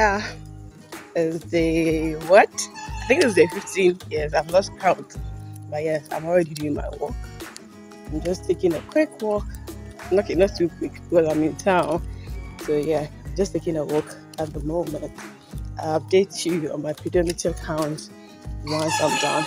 yeah, it's day what? I think it's day 15. Yes, I've lost count. But yes, I'm already doing my walk. I'm just taking a quick walk. Not too quick because I'm in town. So yeah, just taking a walk at the moment. I'll update you on my pedometer count once I'm done.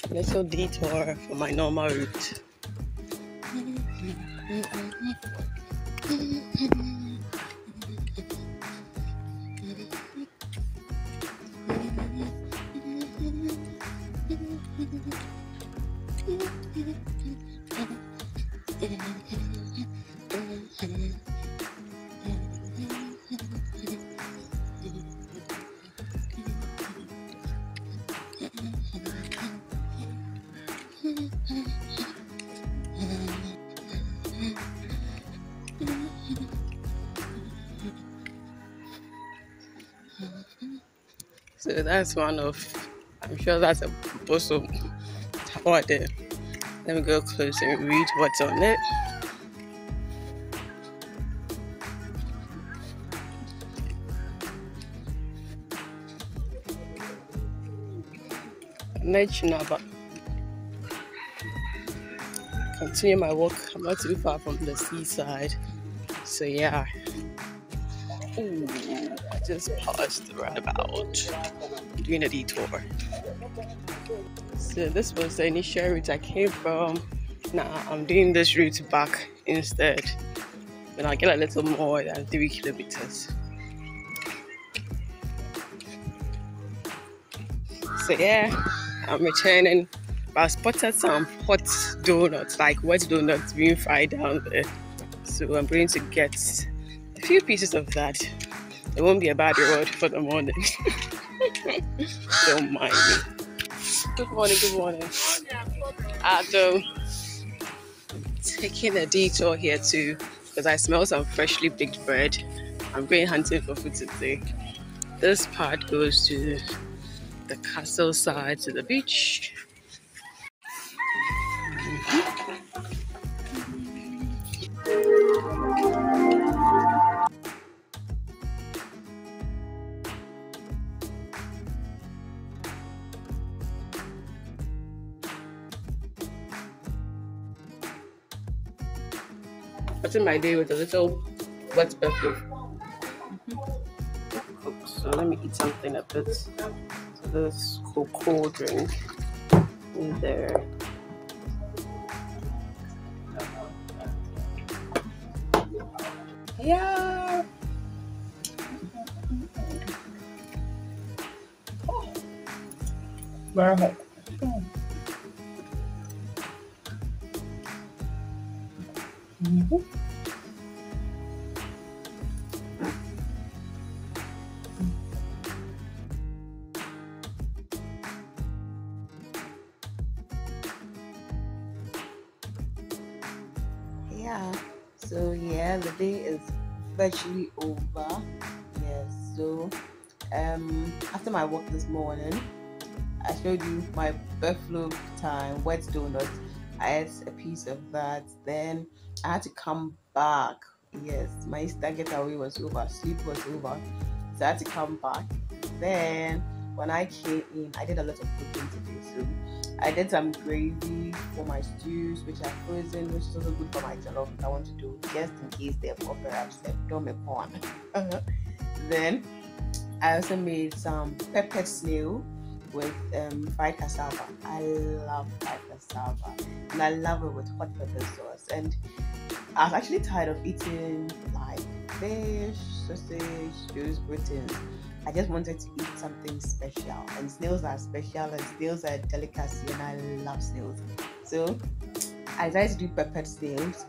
Little detour for my normal route. So that's one of, I'm sure that's a proposal order. Let me go close and read what's on it. Anomabo. Continue my walk. I'm not too far from the seaside. So yeah. Ooh, I just paused the roundabout, doing a detour. So this was the initial route I came from. Now I'm doing this route back instead. Then I'll get a little more than 3 kilometers. So yeah, I'm returning. But I spotted some hot donuts, like wet donuts being fried down there. So I'm going to get a few pieces of that. It won't be a bad reward for the morning. Don't mind me. Good morning, good morning. Adam, taking a detour here too because I smell some freshly baked bread. I'm going hunting for food today. This part goes to the castle side, to the beach. Starting my day with a little wet buffalo. So let me eat something a bit. So this cocoa drink in there. Yeah. Oh. Very hot. Yeah, so yeah, the day is virtually over. Yes, so after my walk this morning, I showed you my buffalo time wet donut. I ate a piece of that. Then I had to come back. Yes, my Easter getaway was over, sleep was over, so I had to come back. Then when I came in, I did a lot of cooking today. So I did some gravy for my stews, which are frozen, which is also good for my jollof. I want to do just in case they're perhaps don't make one. Then I also made some peppered snail with fried cassava. I love fried cassava, and I love it with hot pepper sauce. And I was actually tired of eating like fish, sausage, those proteins. I just wanted to eat something special, and snails are special, and snails are a delicacy, and I love snails. So I decided to do peppered snails.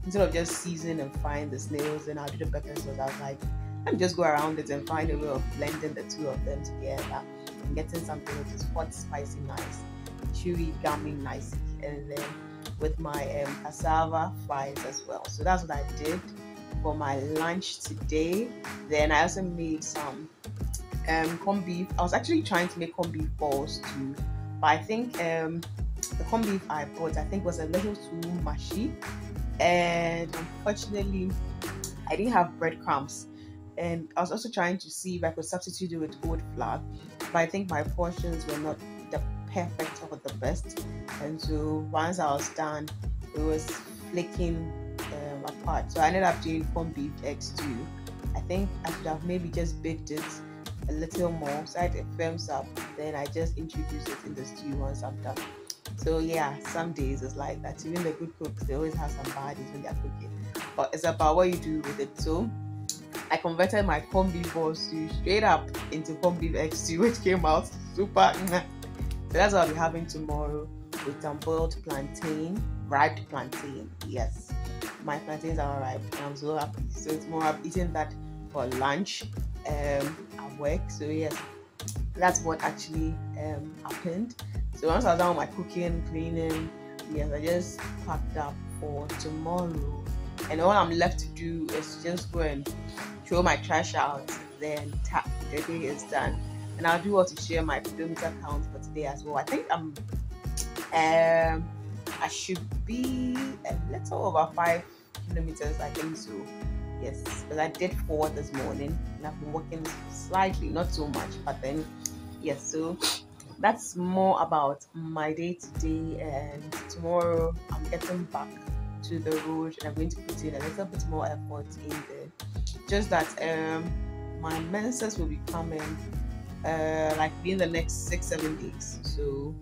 Instead of just season and frying the snails, and I'll do the pepper sauce. I was like, let me just go around it and find a way of blending the two of them together and getting something which is hot, spicy, nice, chewy, gummy, nice, and then with my cassava fries as well. So that's what I did. for my lunch today. Then I also made some corned beef. I was actually trying to make corned beef balls too, but I think the corned beef I bought, I think, was a little too mushy, and unfortunately I didn't have breadcrumbs. And I was also trying to see if I could substitute it with oat flour, but I think my portions were not the perfect or the best. And so once I was done, it was flaking apart. So I ended up doing corned beef eggs too. I think I should have maybe just baked it a little more so it firms up. Then I just introduce it in the stew once I'm done. So yeah, some days it's like that. Even the good cooks, they always have some bad days when they're cooking. But it's about what you do with it. So I converted my corned beef ball stew straight up into corned beef egg stew, which came out super. So that's what I'll be having tomorrow, with some boiled plantain, ripe plantain. Yes, my plantains are ripe and I'm so happy. So tomorrow I'm eating that for lunch at work. So yes, that's what actually happened. So once I was done with my cooking, cleaning, yes, I just packed up for tomorrow. And all I'm left to do is just go and throw my trash out, then tap, the day is done. And I'll do also share my kilometer count for today as well. I think I should be a little over 5 kilometers, I think so. Yes, because I did 4 this morning and I've been working slightly, not so much, but then yes, so that's more about my day today. And tomorrow I'm getting back to the road and I'm going to put in a little bit more effort in there. Just that my menses will be coming like within the next 6-7 days. So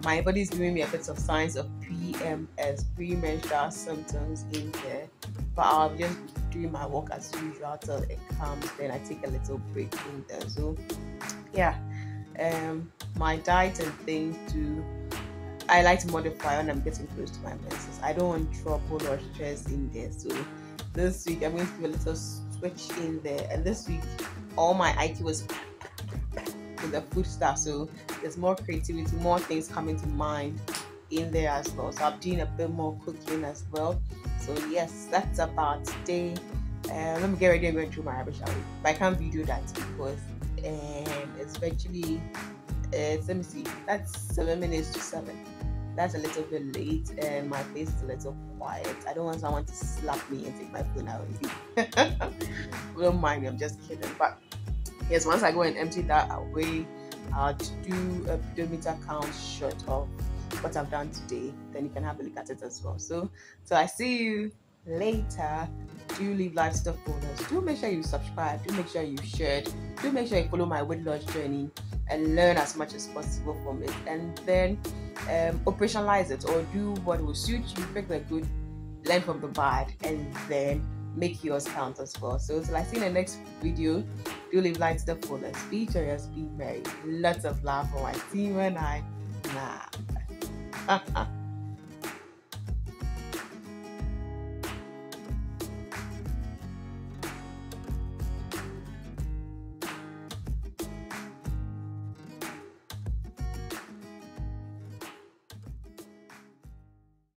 my body is giving me a bit of signs of PMS, premenstrual symptoms in there. But I'll just be doing my work as usual till it comes. Then I take a little break in there. So yeah, my diet and things too, I like to modify when I'm getting close to my menses. I don't want trouble or stress in there. So this week I'm going to do a little switch in there. And this week all my IQ was with the food stuff. So there's more creativity, more things coming to mind in there as well. So I'm doing a bit more cooking as well. So yes, that's about today. Let me get ready and go through my rubbish, shall we? But I can't video that because it's virtually let me see, that's 7 minutes to 7. That's a little bit late and my face is a little quiet. I don't want someone to slap me and take my phone away. Don't mind me, I'm just kidding. But yes, once I go and empty that away, I'll do a pedometer count shot of what I've done today. Then you can have a look at it as well. So I see you later. Do leave lifestyle folders. Do make sure you subscribe. Do make sure you share. Do make sure you follow my weight loss journey and learn as much as possible from it. And then operationalize it, or do what will suit you. Pick the good, learn from the bad, and then make yours count as well. So till I see you in the next video, do live light to the fullest. Be joyous, be merry. Lots of love for my team and I. Nah.